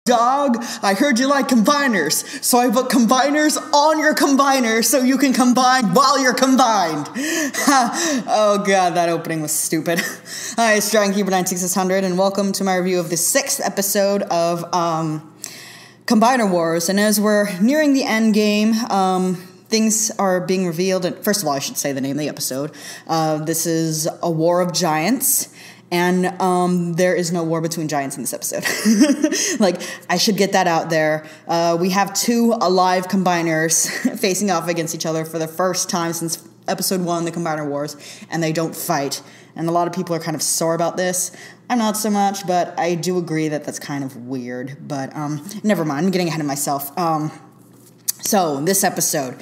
Dog, I heard you like combiners, so I put combiners on your combiner so you can combine while you're combined. Oh god, that opening was stupid. Hi, it's DragonKeeper 96600, and welcome to my review of the 6th episode of Combiner Wars. And as we're nearing the end game, things are being revealed. And first of all, I should say the name of the episode. This is A War of Giants. And there is no war between giants in this episode. Like, I should get that out there. We have two alive combiners facing off against each other for the first time since episode 1, the Combiner Wars, and they don't fight. And a lot of people are kind of sore about this. I'm not so much, but I do agree that that's kind of weird. But never mind, I'm getting ahead of myself. So, this episode.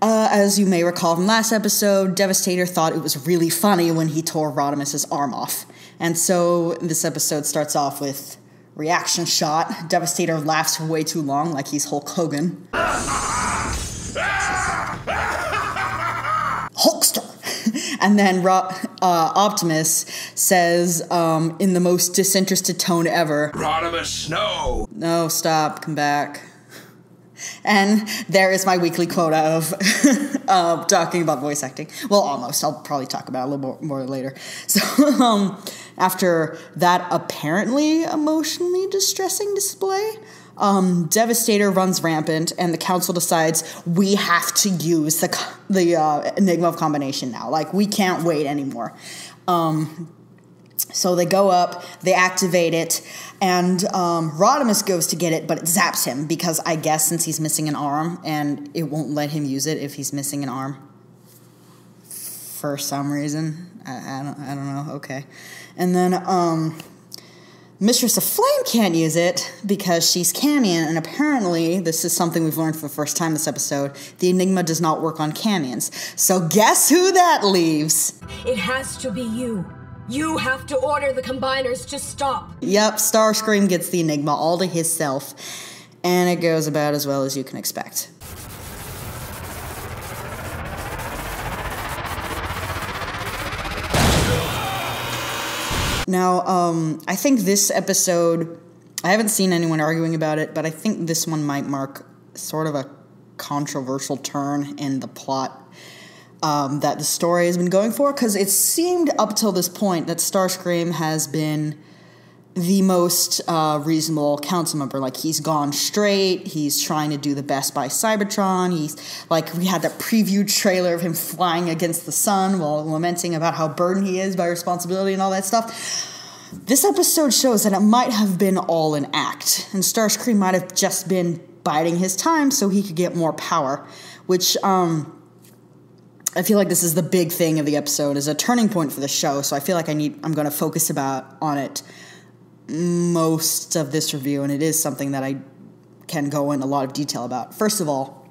As you may recall from last episode, Devastator thought it was really funny when he tore Rodimus's arm off. And so this episode starts off with reaction shot. Devastator laughs for way too long, like he's Hulk Hogan. Hulkster! And then Optimus says, in the most disinterested tone ever, Rodimus, no! No, stop, come back. And there is my weekly quota of talking about voice acting. Well, almost. I'll probably talk about it a little more later. So, after that apparently emotionally distressing display, Devastator runs rampant, and the council decides we have to use the Enigma of Combination now. Like, we can't wait anymore. So they go up, they activate it, and Rodimus goes to get it, but it zaps him because I guess since he's missing an arm, and it won't let him use it if he's missing an arm for some reason. I don't know. Okay, and then Mistress of Flame can't use it because she's Camion, and apparently this is something we've learned for the first time this episode. The Enigma does not work on Camions. So guess who that leaves? It has to be you. You have to order the combiners to stop. Yep, Starscream gets the Enigma all to himself, and it goes about as well as you can expect. Now, I think this episode, I haven't seen anyone arguing about it, but I think this one might mark sort of a controversial turn in the plot that the story has been going for, because it seemed up till this point that Starscream has been the most reasonable council member. Like, he's gone straight, he's trying to do the best by Cybertron, he's, like, we had that preview trailer of him flying against the sun while lamenting about how burdened he is by responsibility and all that stuff. This episode shows that it might have been all an act, and Starscream might have just been biding his time so he could get more power, which, I feel like this is the big thing of the episode, is a turning point for the show, so I feel like I'm going to focus on it most of this review, and it is something that I can go in a lot of detail about. First of all,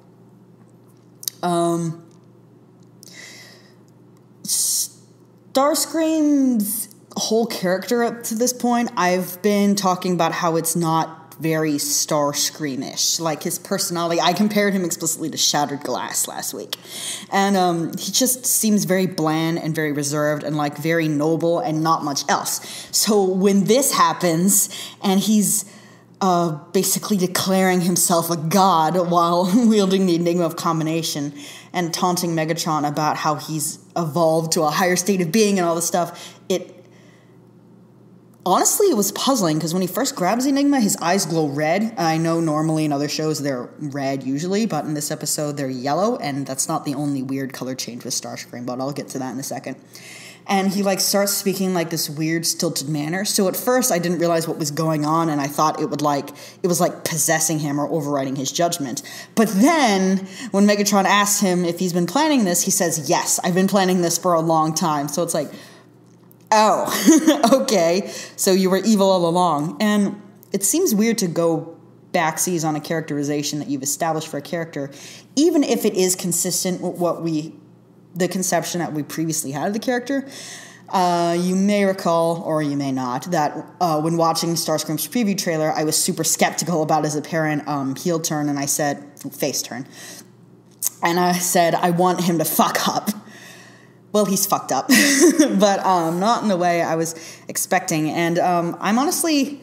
Starscream's whole character up to this point, I've been talking about how it's not very Starscream-ish. Like, his personality, I compared him explicitly to Shattered Glass last week. And he just seems very bland and very reserved and, like, very noble and not much else. So when this happens, and he's basically declaring himself a god while wielding the Enigma of Combination and taunting Megatron about how he's evolved to a higher state of being and all this stuff, honestly, it was puzzling, because when he first grabs the Enigma, his eyes glow red. I know normally in other shows they're red usually, but in this episode they're yellow, and that's not the only weird color change with Starscream, but I'll get to that in a second. And he, like, starts speaking, like, this weird, stilted manner. So at first I didn't realize what was going on, and I thought it was like possessing him or overriding his judgment. But then, when Megatron asks him if he's been planning this, he says, yes, I've been planning this for a long time. So it's like, oh, okay, so you were evil all along. And it seems weird to go backsies on a characterization that you've established for a character, even if it is consistent with the conception that we previously had of the character. You may recall, or you may not, that when watching Starscream's preview trailer, I was super skeptical about his apparent heel turn, and I said, face turn. And I said, I want him to fuck up. Well, he's fucked up, but not in the way I was expecting. And I'm honestly,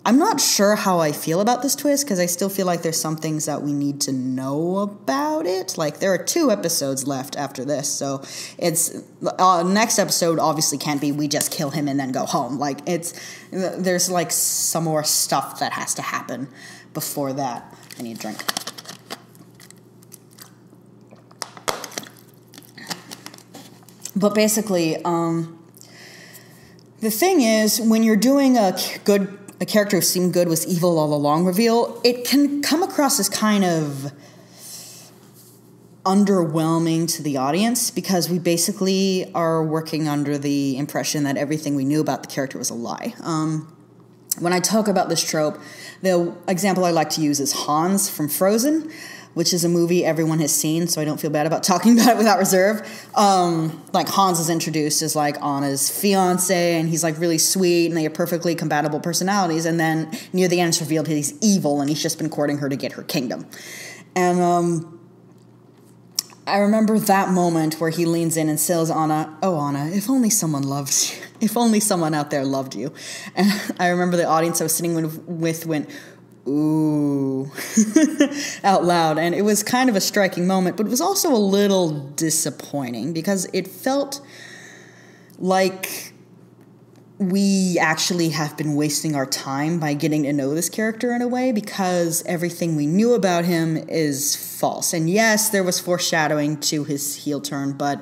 I'm not sure how I feel about this twist, because I still feel like there's some things that we need to know about it. Like, there are 2 episodes left after this, so it's next episode obviously can't be we just kill him and then go home. Like, there's like some more stuff that has to happen before that. I need a drink. But basically, the thing is, when you're doing a character who seemed good was evil all along reveal, it can come across as kind of underwhelming to the audience, because we basically are working under the impression that everything we knew about the character was a lie. When I talk about this trope, the example I like to use is Hans from Frozen, which is a movie everyone has seen, so I don't feel bad about talking about it without reserve. Like, Hans is introduced as, like, Anna's fiance, and he's, like, really sweet, and they have perfectly compatible personalities, and then near the end it's revealed he's evil, and he's just been courting her to get her kingdom. And, I remember that moment where he leans in and tells Anna, "Oh, Anna, if only someone loved you. If only someone out there loved you." And I remember the audience I was sitting with went, "Ooh," out loud. And it was kind of a striking moment, but it was also a little disappointing, because it felt like we actually have been wasting our time by getting to know this character in a way, because everything we knew about him is false. And yes, there was foreshadowing to his heel turn, but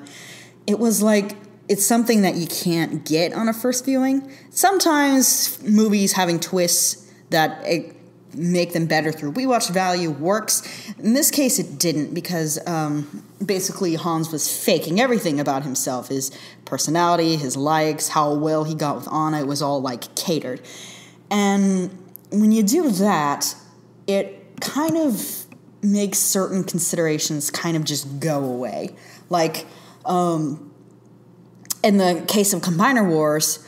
it was like, it's something that you can't get on a first viewing. Sometimes movies having twists that make them better through rewatch value works. In this case, it didn't, because basically Hans was faking everything about himself. His personality, his likes, how well he got with Anna, it was all, like, catered. And when you do that, it kind of makes certain considerations kind of just go away. Like, in the case of Combiner Wars,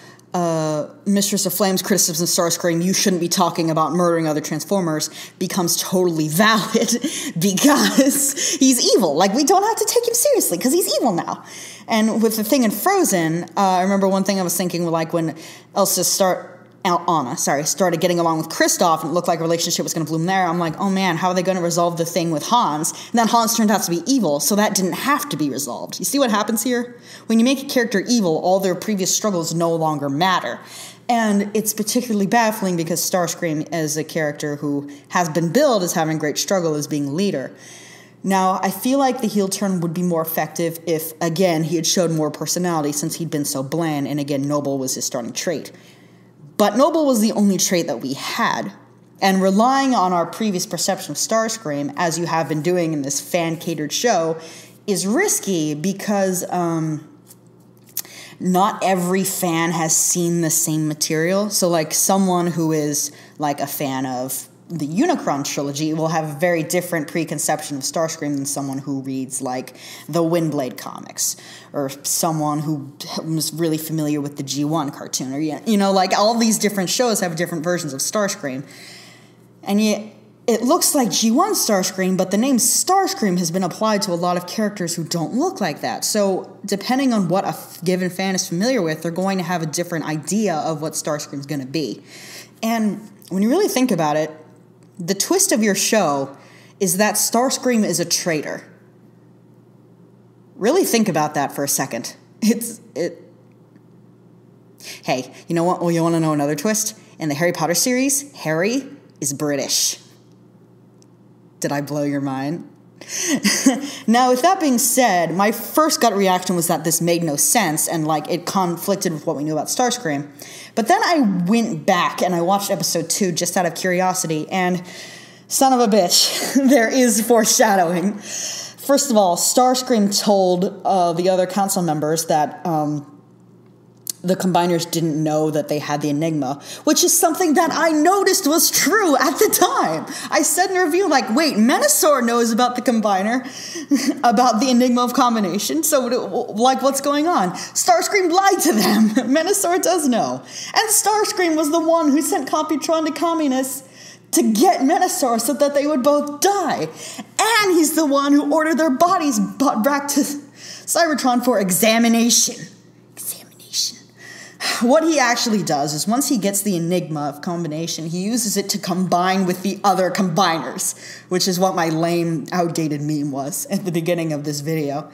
Mistress of Flame's criticism of Starscream, "You shouldn't be talking about murdering other Transformers," becomes totally valid because he's evil. Like, we don't have to take him seriously because he's evil now. And with the thing in Frozen, I remember one thing I was thinking, like, when Anna started getting along with Kristoff, and it looked like a relationship was going to bloom there. I'm like, oh man, how are they going to resolve the thing with Hans? And then Hans turned out to be evil, so that didn't have to be resolved. You see what happens here? When you make a character evil, all their previous struggles no longer matter. And it's particularly baffling because Starscream is a character who has been billed as having great struggle as being leader. Now, I feel like the heel turn would be more effective if, again, he had showed more personality, since he'd been so bland, and again, noble was his starting trait. But noble was the only trait that we had. And relying on our previous perception of Starscream, as you have been doing in this fan-catered show, is risky, because not every fan has seen the same material. So, like, someone who is, like, a fan of the Unicron trilogy will have a very different preconception of Starscream than someone who reads, like, the Windblade comics, or someone who was really familiar with the G1 cartoon, or, you know, like, all these different shows have different versions of Starscream. And yet, it looks like G1 Starscream, but the name Starscream has been applied to a lot of characters who don't look like that. So, depending on what a given fan is familiar with, they're going to have a different idea of what Starscream's going to be. And when you really think about it, the twist of your show is that Starscream is a traitor. Really think about that for a second. Hey, you know what? Well, you want to know another twist? In the Harry Potter series, Harry is British. Did I blow your mind? Now, with that being said, my first gut reaction was that this made no sense, and, like, it conflicted with what we knew about Starscream. But then I went back and I watched episode 2 just out of curiosity, and son of a bitch, there is foreshadowing. First of all, Starscream told the other council members that the Combiners didn't know that they had the Enigma, which is something that I noticed was true at the time. I said in a review, like, wait, Menasor knows about the Combiner, about the Enigma of Combination, so, like, what's going on? Starscream lied to them. Menasor does know. And Starscream was the one who sent Computron to communists to get Menasor so that they would both die. And he's the one who ordered their bodies brought back to Cybertron for examination. What he actually does is once he gets the Enigma of combination, he uses it to combine with the other combiners, which is what my lame, outdated meme was at the beginning of this video.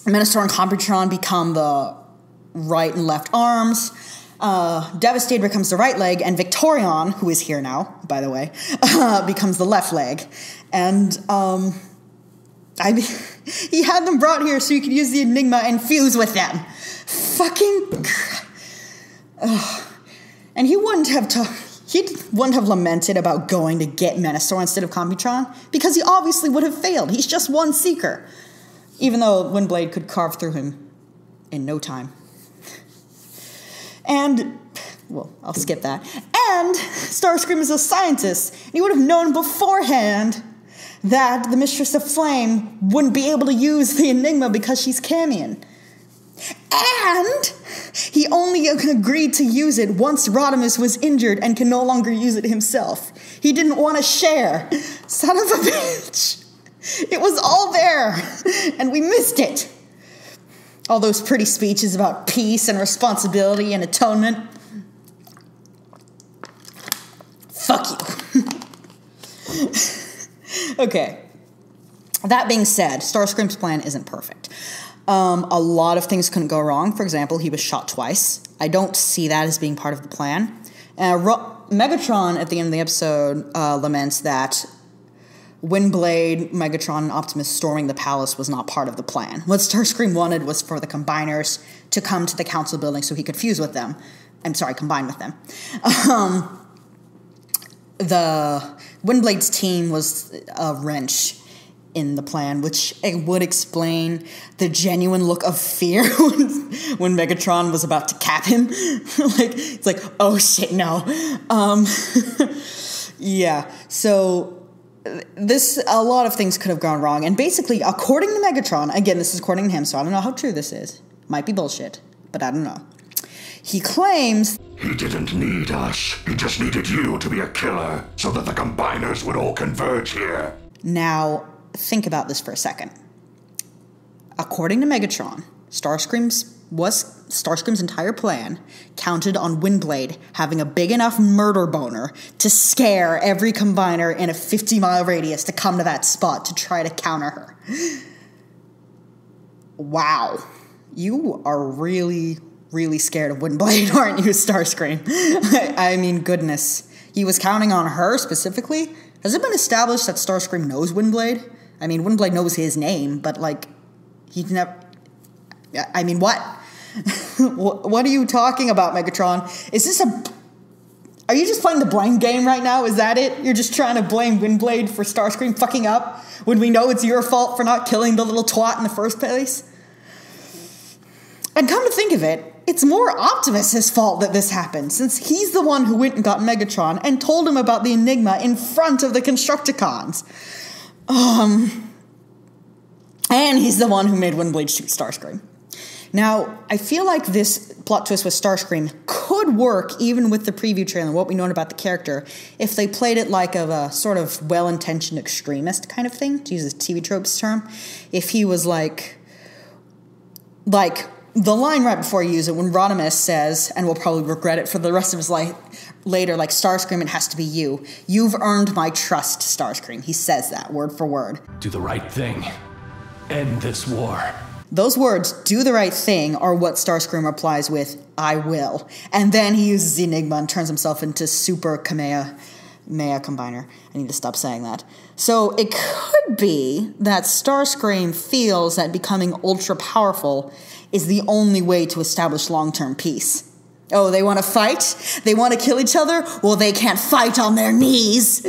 Menastor and Computron become the right and left arms. Devastator becomes the right leg, and Victorion, who is here now, by the way, becomes the left leg. And, he had them brought here so you could use the Enigma and fuse with them. Fucking... And he wouldn't have lamented about going to get Menastor instead of Computron, because he obviously would have failed. He's just one Seeker. Even though Windblade could carve through him in no time. And, well, I'll skip that. And Starscream is a scientist, and he would have known beforehand that the Mistress of Flame wouldn't be able to use the Enigma because she's Camion. And he only agreed to use it once Rodimus was injured and can no longer use it himself. He didn't want to share. Son of a bitch. It was all there, and we missed it. All those pretty speeches about peace and responsibility and atonement. Fuck you. Okay. That being said, Starscream's plan isn't perfect. A lot of things couldn't go wrong. For example, he was shot twice. I don't see that as being part of the plan. Megatron, at the end of the episode, laments that Windblade, Megatron, and Optimus storming the palace was not part of the plan. What Starscream wanted was for the Combiners to come to the council building so he could fuse with them. Combine with them. The Windblade's team was a wrench in the plan, which would explain the genuine look of fear when Megatron was about to cap him. It's like, oh shit, no. Yeah, so a lot of things could have gone wrong. And basically, according to Megatron, again, this is according to him, so I don't know how true this is. Might be bullshit, but I don't know. He claims... He didn't need us. He just needed you to be a killer so that the Combiners would all converge here. Now, think about this for a second. According to Megatron, Starscream's entire plan counted on Windblade having a big enough murder boner to scare every Combiner in a 50-mile radius to come to that spot to try to counter her. Wow. You are really, really scared of Windblade, aren't you, Starscream? I mean, goodness. He was counting on her specifically? Has it been established that Starscream knows Windblade? I mean, Windblade knows his name, but, he's never... I mean, what? What are you talking about, Megatron? Are you just playing the blame game right now? Is that it? You're just trying to blame Windblade for Starscream fucking up when we know it's your fault for not killing the little twat in the first place? And come to think of it, it's more Optimus' fault that this happened, since he's the one who went and got Megatron and told him about the Enigma in front of the Constructicons. And he's the one who made Windblade shoot Starscream. Now, I feel like this plot twist with Starscream could work even with the preview trailer and what we know about the character if they played it like a sort of well-intentioned extremist kind of thing, to use a TV Tropes term. If he was like the line right before you use it, when Rodimus says, and will probably regret it for the rest of his life later, Starscream, it has to be you. You've earned my trust, Starscream. He says that word for word. Do the right thing. End this war. Those words, do the right thing, are what Starscream replies with, I will. And then he uses the Enigma and turns himself into Super Kamehameha Combiner. I need to stop saying that. So it could be that Starscream feels that becoming ultra-powerful is the only way to establish long-term peace. Oh, they want to fight? They want to kill each other? Well, they can't fight on their knees.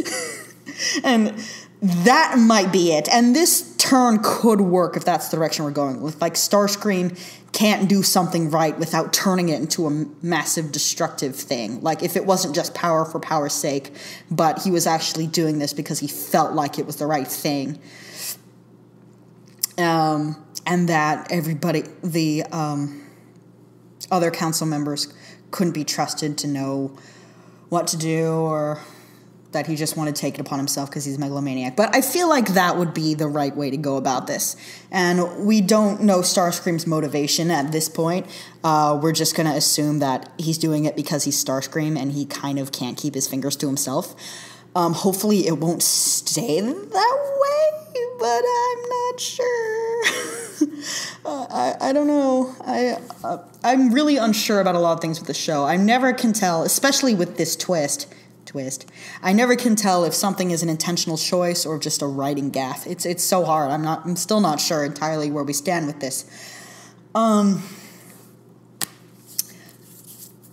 And that might be it. And this turn could work if that's the direction we're going with. Starscream can't do something right without turning it into a massive destructive thing. If it wasn't just power for power's sake, but he was actually doing this because he felt like it was the right thing. And that everybody, the other council members couldn't be trusted to know what to do or that he just wanted to take it upon himself because he's a megalomaniac. But I feel like that would be the right way to go about this. And we don't know Starscream's motivation at this point. We're just going to assume that he's doing it because he's Starscream and he kind of can't keep his fingers to himself. Hopefully it won't stay that way, but I'm not sure. I don't know. I'm really unsure about a lot of things with the show. I never can tell, especially with this twist. I never can tell if something is an intentional choice or just a writing gaffe. It's so hard. I'm still not sure entirely where we stand with this.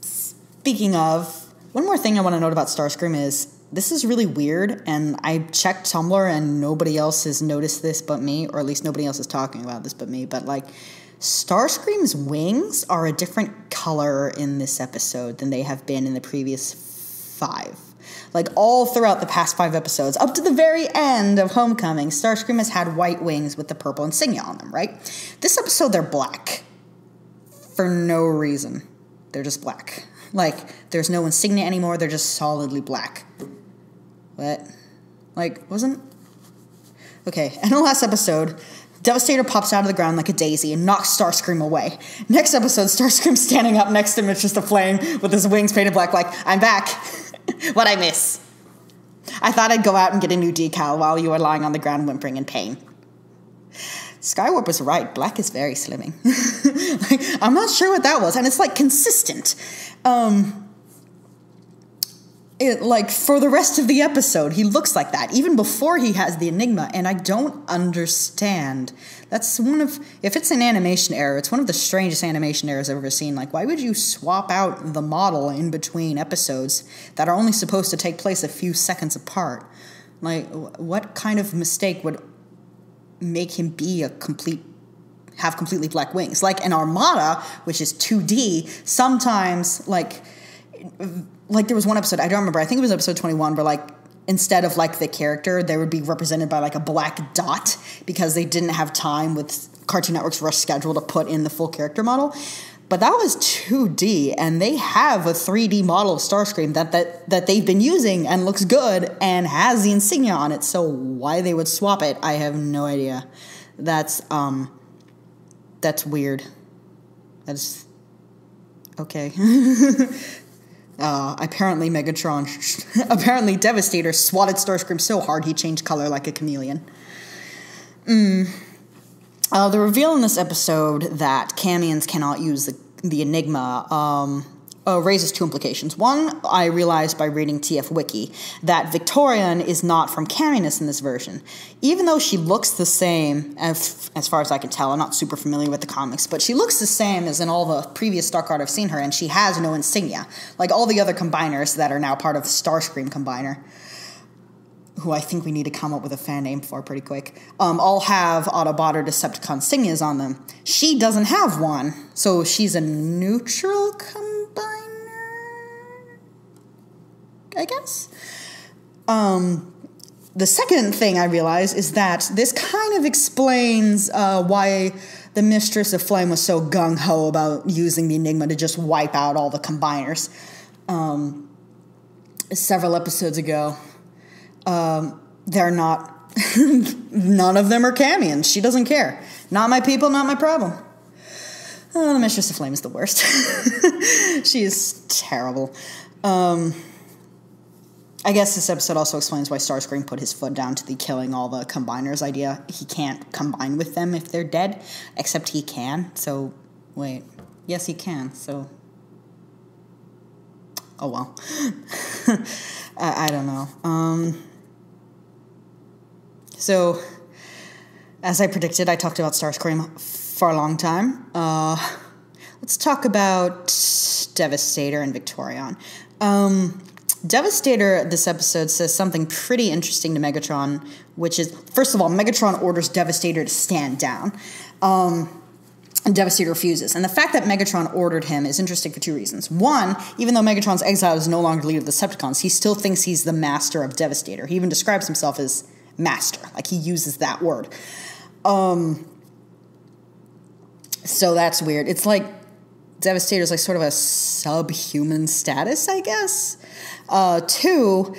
Speaking of, one more thing I want to note about Starscream is this is really weird, and I checked Tumblr and nobody else has noticed this but me, or at least nobody else is talking about this but me, but like Starscream's wings are a different color in this episode than they have been in the previous 5. Like, all throughout the past 5 episodes, up to the very end of Homecoming, Starscream has had white wings with the purple insignia on them, right? This episode, they're black. For no reason. They're just black. Like, there's no insignia anymore, they're just solidly black. What? Like, wasn't... Okay, in the last episode, Devastator pops out of the ground like a daisy and knocks Starscream away. Next episode, Starscream's standing up next to him, it's just a flame with his wings painted black, like, I'm back. What'd I miss? I thought I'd go out and get a new decal while you were lying on the ground whimpering in pain. Skywarp was right. Black is very slimming. Like, I'm not sure what that was. And it's, like, consistent. Like, for the rest of the episode, he looks like that, even before he has the Enigma, and I don't understand. That's one of, if it's an animation error, it's one of the strangest animation errors I've ever seen. Like, why would you swap out the model in between episodes that are only supposed to take place a few seconds apart? Like, what kind of mistake would make him be have completely black wings? Like, in Armada, which is 2D, sometimes, like there was one episode, I don't remember, I think it was episode 21, where, like, instead of, like, the character, they would be represented by, like, a black dot because they didn't have time with Cartoon Network's rush schedule to put in the full character model. But that was 2D, and they have a 3D model of Starscream that they've been using and looks good and has the insignia on it, so why they would swap it, I have no idea. That's weird. That's... okay. Apparently Devastator swatted Starscream so hard he changed color like a chameleon. The reveal in this episode that Camions cannot use the Enigma raises 2 implications. One, I realized by reading TF Wiki that Victorian is not from Caminus in this version. Even though she looks the same, as far as I can tell, I'm not super familiar with the comics, but she looks the same as in all the previous Dark Art I've seen her, and she has no insignia. Like all the other combiners that are now part of Starscream Combiner, who I think we need to come up with a fan name for pretty quick, all have Autobot or Decepticon insignias on them. She doesn't have one, so she's a neutral combiner, I guess. The second thing I realize is that this kind of explains why the Mistress of Flame was so gung-ho about using the Enigma to just wipe out all the combiners. Several episodes ago, they're not, none of them are Camions. She doesn't care. Not my people, not my problem. Oh, the Mistress of Flame is the worst. She is terrible. I guess this episode also explains why Starscream put his foot down to the killing all the combiners idea. He can't combine with them if they're dead, except he can. So, wait. Yes, he can, so... oh, well. I don't know. So, as I predicted, I talked about Starscream for a long time. Let's talk about Devastator and Victorion. Devastator, this episode, says something pretty interesting to Megatron, which is, first of all, Megatron orders Devastator to stand down. And Devastator refuses. And the fact that Megatron ordered him is interesting for 2 reasons. One, even though Megatron's exile is no longer leader of the Decepticons, he still thinks he's the master of Devastator. He even describes himself as master. Like, he uses that word. So that's weird. It's like Devastator's like sort of a subhuman status, I guess. 2,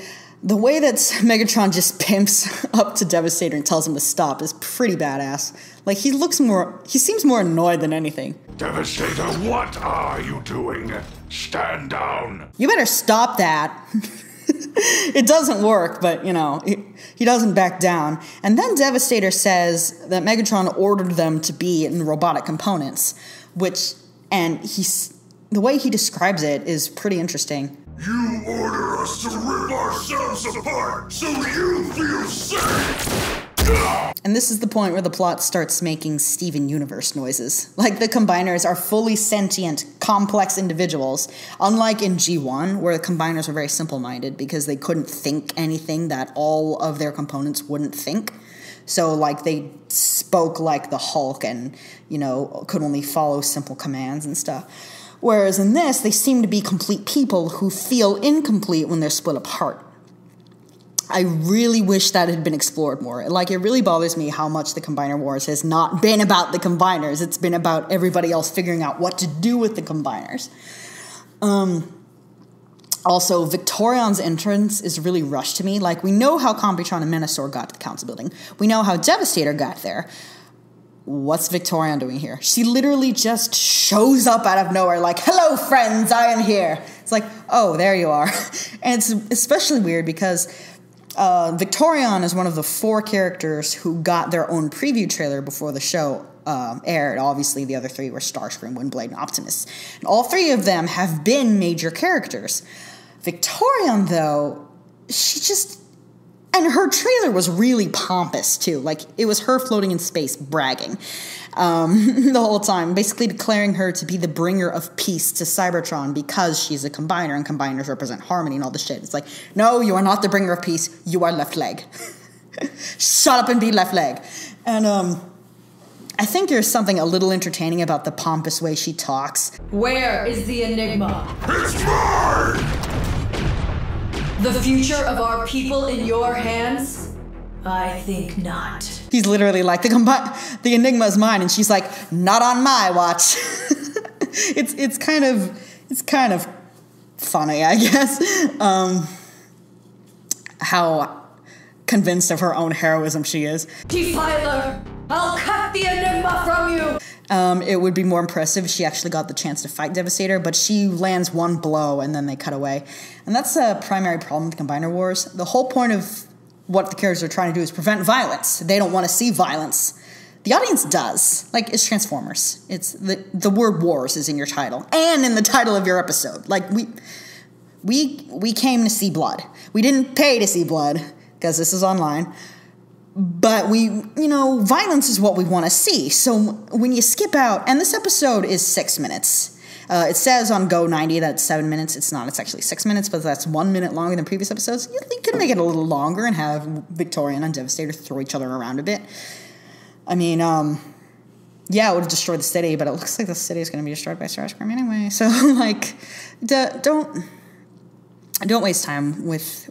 The way that Megatron just pimps up to Devastator and tells him to stop is pretty badass. Like, he seems more annoyed than anything. Devastator, what are you doing? Stand down. You better stop that. It doesn't work, but, he doesn't back down. And then Devastator says that Megatron ordered them to be in robotic components, the way he describes it is pretty interesting. You order us to rip ourselves apart so you feel safe! And this is the point where the plot starts making Steven Universe noises. Like, the Combiners are fully sentient, complex individuals, unlike in G1, where the Combiners were very simple-minded because they couldn't think anything that all of their components wouldn't think. So, like, they spoke like the Hulk and, could only follow simple commands and stuff. Whereas in this, they seem to be complete people who feel incomplete when they're split apart. I really wish that had been explored more. Like, it really bothers me how much the Combiner Wars has not been about the Combiners. It's been about everybody else figuring out what to do with the Combiners. Also, Victorion's entrance is really rushed to me. Like, we know how Computron and Menasor got to the Council building. We know how Devastator got there. What's Victorion doing here? She literally just shows up out of nowhere like, hello, friends, I am here. It's like, oh, there you are. And it's especially weird because Victorion is one of the 4 characters who got their own preview trailer before the show aired. Obviously, the other 3 were Starscream, Windblade, and Optimus. And all 3 of them have been major characters. Victorion, though, and her trailer was really pompous, too. Like, it was her floating in space bragging the whole time, basically declaring her to be the bringer of peace to Cybertron because she's a Combiner and Combiners represent harmony and all this shit. It's like, no, you are not the bringer of peace. You are left leg. Shut up and be left leg. And I think there's something a little entertaining about the pompous way she talks. Where is the Enigma? It's mine! The future of our people in your hands? I think not. He's literally like, the Enigma is mine, and she's like, not on my watch. It's kind of funny, I guess. How convinced of her own heroism she is. Defiler, I'll cut the Enigma from you! It would be more impressive if she actually got the chance to fight Devastator, but she lands one blow and then they cut away. And that's a primary problem with Combiner Wars. The whole point of what the characters are trying to do is prevent violence. They don't want to see violence. The audience does. Like, it's Transformers. It's the word wars is in your title and in the title of your episode. Like, we came to see blood. We didn't pay to see blood because this is online. But violence is what we want to see. So when you skip out, and this episode is 6 minutes. It says on Go90 that it's 7 minutes. It's not. It's actually 6 minutes, but that's 1 minute longer than previous episodes. You can make it a little longer and have Victorion and Devastator throw each other around a bit. I mean, yeah, it would have destroyed the city, but it looks like the city is going to be destroyed by Starscream anyway. So, like, don't waste time with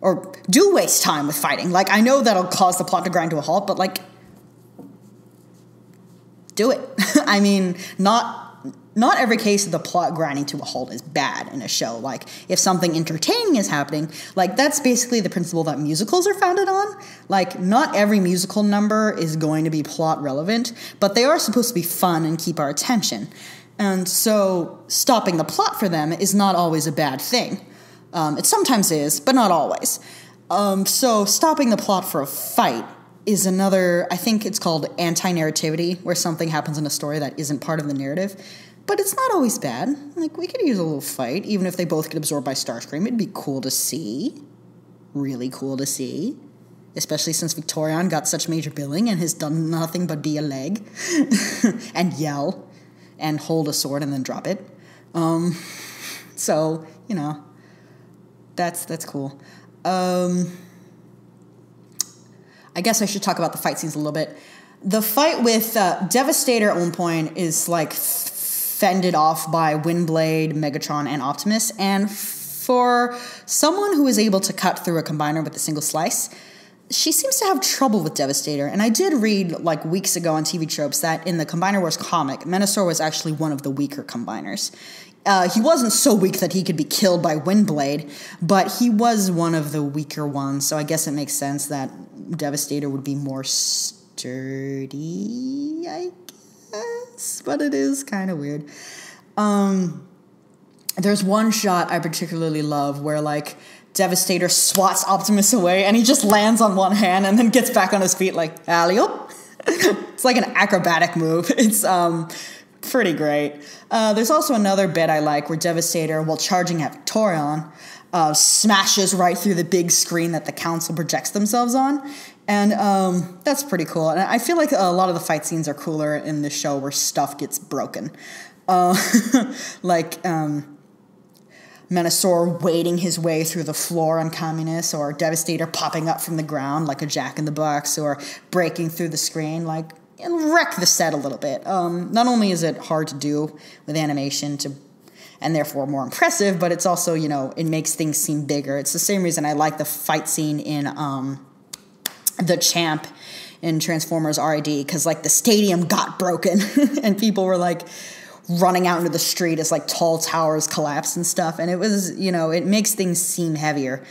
or do waste time with fighting. Like, I know that'll cause the plot to grind to a halt, but, like, do it. I mean, not every case of the plot grinding to a halt is bad in a show. Like, if something entertaining is happening, like, that's basically the principle that musicals are founded on. Like, not every musical number is going to be plot relevant, but they are supposed to be fun and keep our attention. And so stopping the plot for them is not always a bad thing. It sometimes is, but not always. So stopping the plot for a fight is another, I think it's called anti-narrativity, where something happens in a story that isn't part of the narrative. But it's not always bad. Like, we could use a little fight, even if they both get absorbed by Starscream. It'd be cool to see. Really cool to see. Especially since Victorion got such major billing and has done nothing but be a leg. And yell. And hold a sword and then drop it. So, that's cool. I guess I should talk about the fight scenes a little bit. The fight with Devastator at one point is, like, fended off by Windblade, Megatron, and Optimus. And for someone who is able to cut through a combiner with a single slice, she seems to have trouble with Devastator. And I did read, like, weeks ago on TV Tropes that in the Combiner Wars comic, Menasor was actually one of the weaker combiners. He wasn't so weak that he could be killed by Windblade, but he was one of the weaker ones, so I guess it makes sense that Devastator would be more sturdy, I guess, but it is kind of weird. There's one shot I particularly love where, like, Devastator swats Optimus away and he just lands on one hand and then gets back on his feet like, alley-oop. It's like an acrobatic move. It's pretty great. There's also another bit I like where Devastator, while charging at Victorion, smashes right through the big screen that the Council projects themselves on. And that's pretty cool. And I feel like a lot of the fight scenes are cooler in this show where stuff gets broken. Like Menasor wading his way through the floor on Communist, or Devastator popping up from the ground like a Jack-in-the-Box, or breaking through the screen, like, wreck the set a little bit. Not only is it hard to do with animation and therefore more impressive, but it's also, you know, it makes things seem bigger. It's the same reason I like the fight scene in the Champ in Transformers RID, because, like, the stadium got broken and people were, like, running out into the street as, like, tall towers collapsed and stuff, and it was, you know, it makes things seem heavier.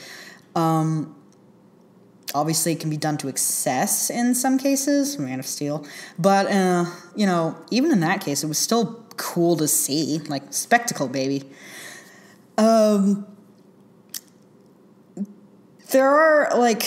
Obviously, it can be done to excess in some cases, Man of Steel, but, you know, even in that case, it was still cool to see, like, spectacle, baby. There are, like,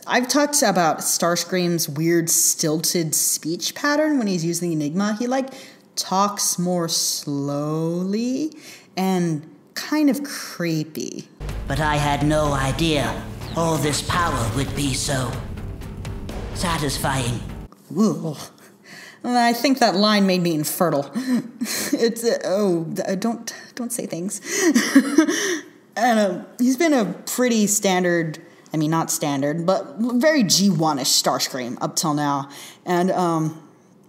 I've talked about Starscream's weird stilted speech pattern when he's using Enigma. He, like, talks more slowly and kind of creepy. But I had no idea all this power would be so satisfying. Ooh. I think that line made me infertile. It's don't say things. And he's been a pretty standard, I mean, not standard, but very G1-ish Starscream up till now. And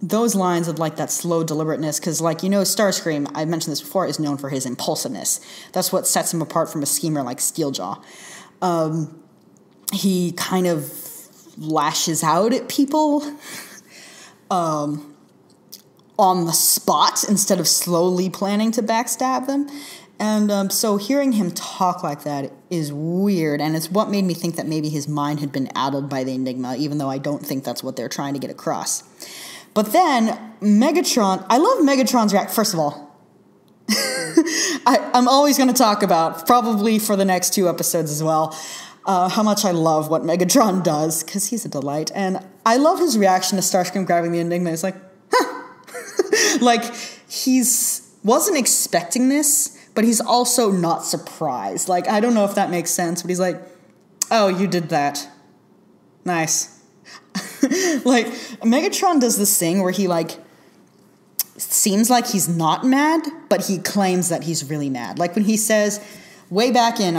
those lines of, like, that slow deliberateness, because, like, you know, Starscream, I mentioned this before, is known for his impulsiveness. That's what sets him apart from a schemer like Steeljaw. He kind of lashes out at people on the spot instead of slowly planning to backstab them. And so hearing him talk like that is weird, and it's what made me think that maybe his mind had been addled by the Enigma, even though I don't think that's what they're trying to get across. But then, Megatron, I love Megatron's reaction. First of all, I'm always going to talk about, probably for the next 2 episodes as well, how much I love what Megatron does, because he's a delight. And I love his reaction to Starscream grabbing the Enigma. It's like, huh. Like, wasn't expecting this, but he's also not surprised. Like, I don't know if that makes sense, but he's like, oh, you did that. Nice. Like, Megatron does this thing where he, like, seems like he's not mad, but he claims that he's really mad. Like, when he says, way back in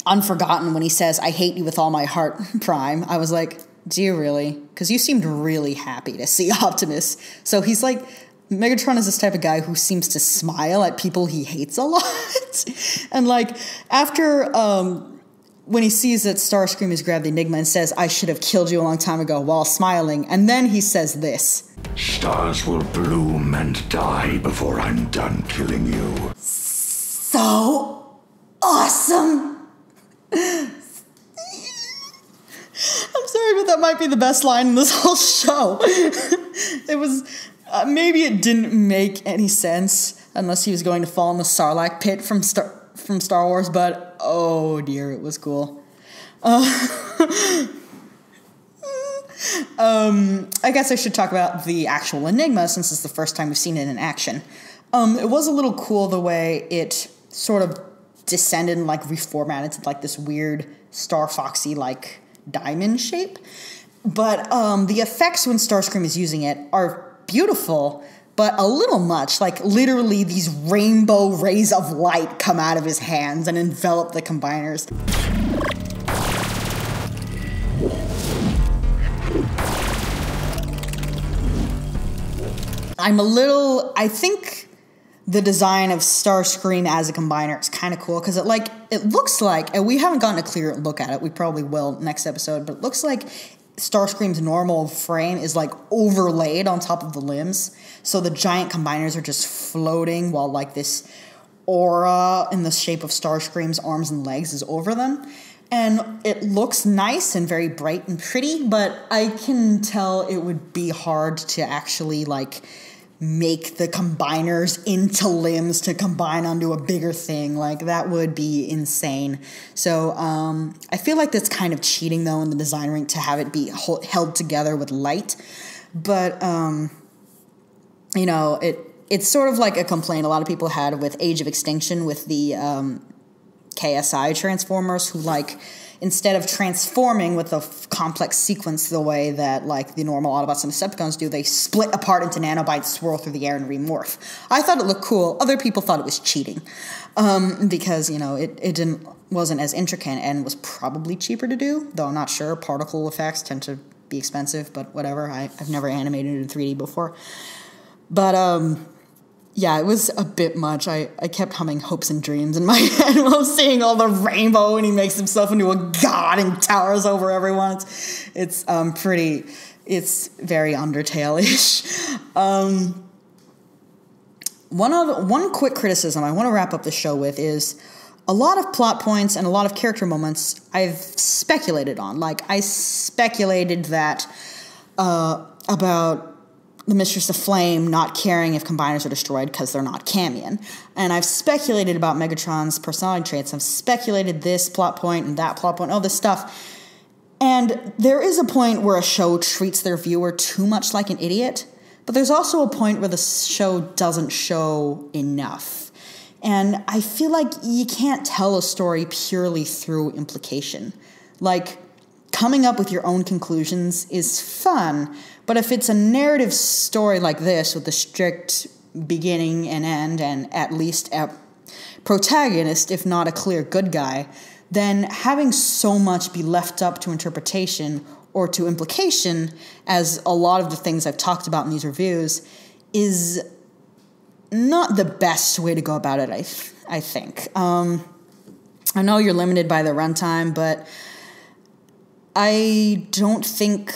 Unforgotten, when he says, I hate you with all my heart, Prime, I was like, do you really? Because you seemed really happy to see Optimus. So he's like, Megatron is this type of guy who seems to smile at people he hates a lot. And, like, after, when he sees that Starscream has grabbed the Enigma and says, I should have killed you a long time ago, while smiling, and then he says this. Stars will bloom and die before I'm done killing you. So awesome! I'm sorry, but that might be the best line in this whole show. It was, maybe it didn't make any sense unless he was going to fall in the Sarlacc pit from Star Wars, but oh dear, it was cool. I guess I should talk about the actual Enigma, since it's the first time we've seen it in action. It was a little cool the way it sort of descended and, like, reformatted to, like, this weird Star Foxy, like, diamond shape. But the effects when Starscream is using it are beautiful, but a little much. Like, literally these rainbow rays of light come out of his hands and envelop the combiners. I think the design of Starscream as a combiner is kind of cool, because it looks like, and we haven't gotten a clear look at it, we probably will next episode, but it looks like Starscream's normal frame is like overlaid on top of the limbs. So the giant combiners are just floating while like this aura in the shape of Starscream's arms and legs is over them. And it looks nice and very bright and pretty, but I can tell it would be hard to actually like make the combiners into limbs to combine onto a bigger thing. Like, that would be insane. So I feel like that's kind of cheating, though, in the design ring to have it be held together with light. But, you know, it's sort of like a complaint a lot of people had with Age of Extinction with the KSI Transformers, who, like, instead of transforming with a complex sequence the way that, like, the normal Autobots and Decepticons do, they split apart into nanobites, swirl through the air, and remorph. I thought it looked cool. Other people thought it was cheating. Because, you know, it wasn't as intricate and was probably cheaper to do, though I'm not sure. Particle effects tend to be expensive, but whatever. I've never animated in 3D before. But, yeah, it was a bit much. I kept humming Hopes and Dreams in my head while seeing all the rainbow, and he makes himself into a god and towers over everyone. It's very Undertale-ish. One quick criticism I want to wrap up the show with is a lot of plot points and a lot of character moments I've speculated on. Like, I speculated that about the Mistress of Flame not caring if combiners are destroyed because they're not Camion. And I've speculated about Megatron's personality traits. I've speculated this plot point and that plot point, all this stuff. And there is a point where a show treats their viewer too much like an idiot, but there's also a point where the show doesn't show enough. And I feel like you can't tell a story purely through implication. Like, coming up with your own conclusions is fun, but if it's a narrative story like this with a strict beginning and end and at least a protagonist, if not a clear good guy, then having so much be left up to interpretation or to implication, as a lot of the things I've talked about in these reviews, is not the best way to go about it, I think. I know you're limited by the runtime, but I don't think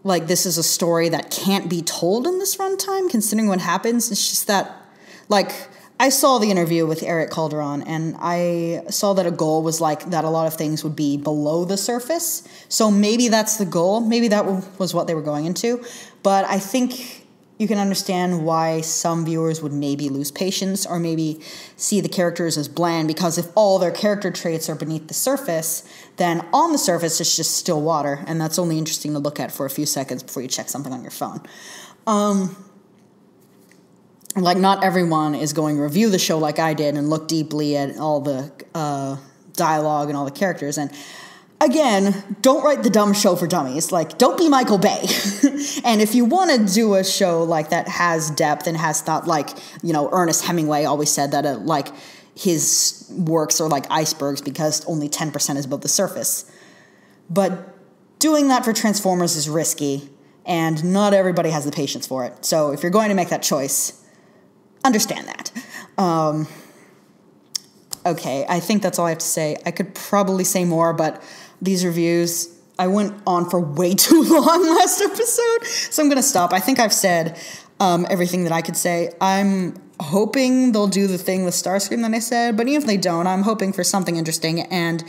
like this is a story that can't be told in this runtime, considering what happens. It's just that, like, I saw the interview with Eric Calderon, and I saw that a goal was like that a lot of things would be below the surface. So maybe that's the goal. Maybe that was what they were going into. But I think you can understand why some viewers would maybe lose patience or maybe see the characters as bland, because if all their character traits are beneath the surface, then on the surface it's just still water, and that's only interesting to look at for a few seconds before you check something on your phone. Like, not everyone is going to review the show like I did and look deeply at all the dialogue and all the characters. And again, don't write the dumb show for dummies. Like, don't be Michael Bay. And if you want to do a show like that has depth and has thought, like, you know, Ernest Hemingway always said that, like, his works are like icebergs because only 10% is above the surface. But doing that for Transformers is risky, and not everybody has the patience for it. So if you're going to make that choice, understand that. Okay, I think that's all I have to say. I could probably say more, but these reviews, I went on for way too long last episode, so I'm going to stop. I think I've said everything that I could say. I'm hoping they'll do the thing with Starscream that I said, but even if they don't, I'm hoping for something interesting, and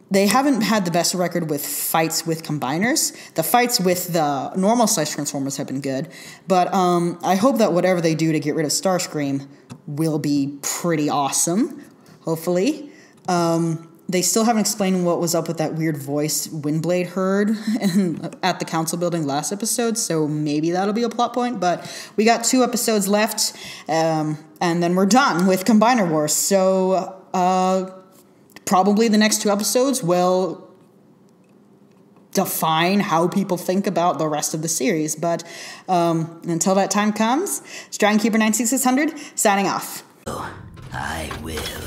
they haven't had the best record with fights with combiners. The fights with the normal-sized Transformers have been good, but I hope that whatever they do to get rid of Starscream will be pretty awesome, hopefully. They still haven't explained what was up with that weird voice Windblade heard at the council building last episode, so maybe that'll be a plot point, but we got 2 episodes left, and then we're done with Combiner Wars, so probably the next 2 episodes will define how people think about the rest of the series. But until that time comes, it's Dragon Keeper 96600 signing off. I will.